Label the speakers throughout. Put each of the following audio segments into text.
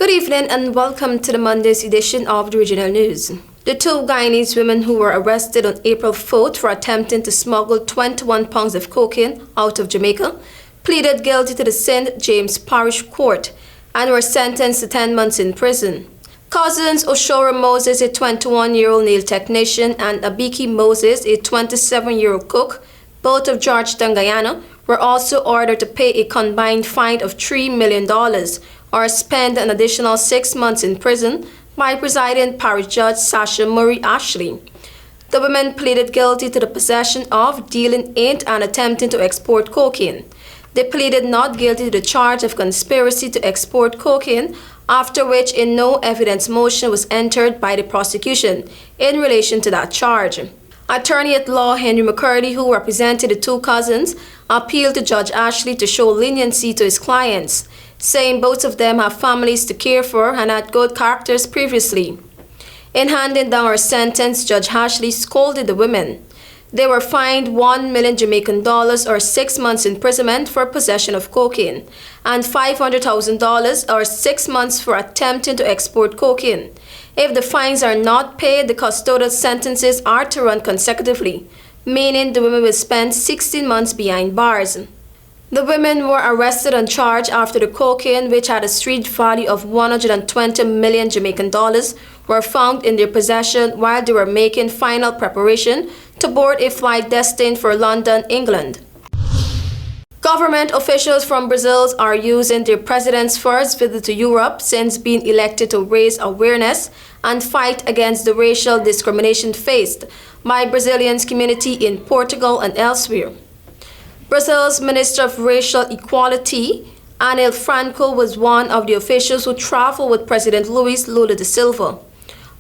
Speaker 1: Good evening and welcome to the Monday's edition of the Regional News. The two Guyanese women who were arrested on April 4th for attempting to smuggle 21 pounds of cocaine out of Jamaica pleaded guilty to the St. James Parish Court and were sentenced to 10 months in prison. Cousins Oshora Moses, a 21-year-old nail technician, and Abiki Moses, a 27-year-old cook, both of Georgetown, Guyana, were also ordered to pay a combined fine of $3 million or spend an additional 6 months in prison by presiding parish judge Sasha Murray Ashley. The women pleaded guilty to the possession of, dealing in, and attempting to export cocaine. They pleaded not guilty to the charge of conspiracy to export cocaine, after which a no evidence motion was entered by the prosecution in relation to that charge. Attorney at law Henry McCurdy, who represented the two cousins, appealed to Judge Ashley to show leniency to his clients, saying both of them have families to care for and had good characters previously. In handing down her sentence, Judge Ashley scolded the women. They were fined 1 million Jamaican dollars or 6 months imprisonment for possession of cocaine and $500,000 or 6 months for attempting to export cocaine. If the fines are not paid, the custodial sentences are to run consecutively, meaning the women will spend 16 months behind bars. The women were arrested on charge after the cocaine, which had a street value of 120 million Jamaican dollars, were found in their possession while they were making final preparation to board a flight destined for London, England. Government officials from Brazil are using their president's first visit to Europe since being elected to raise awareness and fight against the racial discrimination faced by Brazilians community in Portugal and elsewhere. Brazil's Minister of Racial Equality, Anel Franco, was one of the officials who traveled with President Luiz Lula da Silva.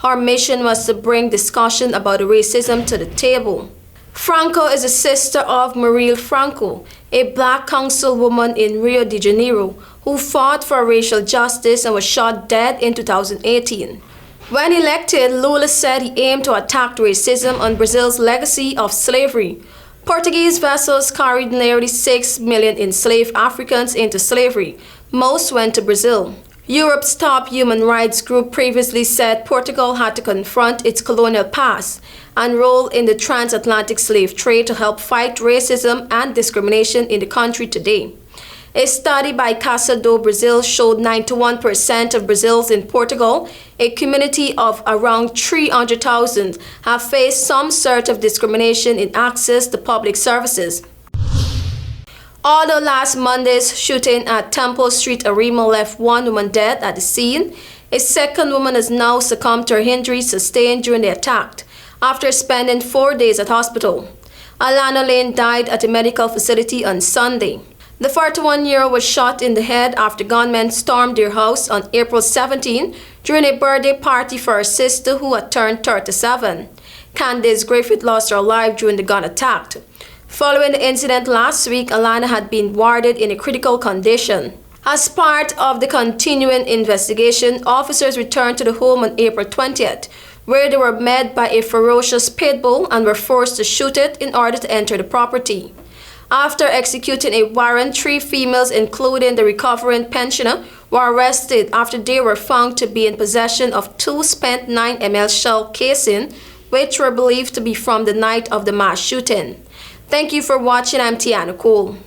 Speaker 1: Her mission was to bring discussion about racism to the table. Franco is a sister of Marielle Franco, a black councilwoman in Rio de Janeiro who fought for racial justice and was shot dead in 2018. When elected, Lula said he aimed to attack racism on Brazil's legacy of slavery. Portuguese vessels carried nearly 6 million enslaved Africans into slavery. Most went to Brazil. Europe's top human rights group previously said Portugal had to confront its colonial past and role in the transatlantic slave trade to help fight racism and discrimination in the country today. A study by Casa do Brasil showed 91% of Brazils in Portugal, a community of around 300,000, have faced some sort of discrimination in access to public services. Although last Monday's shooting at Temple Street, Arima, left one woman dead at the scene, a second woman has now succumbed to her injuries sustained during the attack after spending 4 days at hospital. Alana Lane died at a medical facility on Sunday. The 41-year-old was shot in the head after gunmen stormed their house on April 17 during a birthday party for her sister who had turned 37. Candice Griffith lost her life during the gun attack. Following the incident last week, Alana had been warded in a critical condition. As part of the continuing investigation, officers returned to the home on April 20th, where they were met by a ferocious pit bull and were forced to shoot it in order to enter the property. After executing a warrant, 3 females, including the recovering pensioner, were arrested after they were found to be in possession of 2 spent 9 ml shell casing, which were believed to be from the night of the mass shooting. Thank you for watching. I'm TIANA.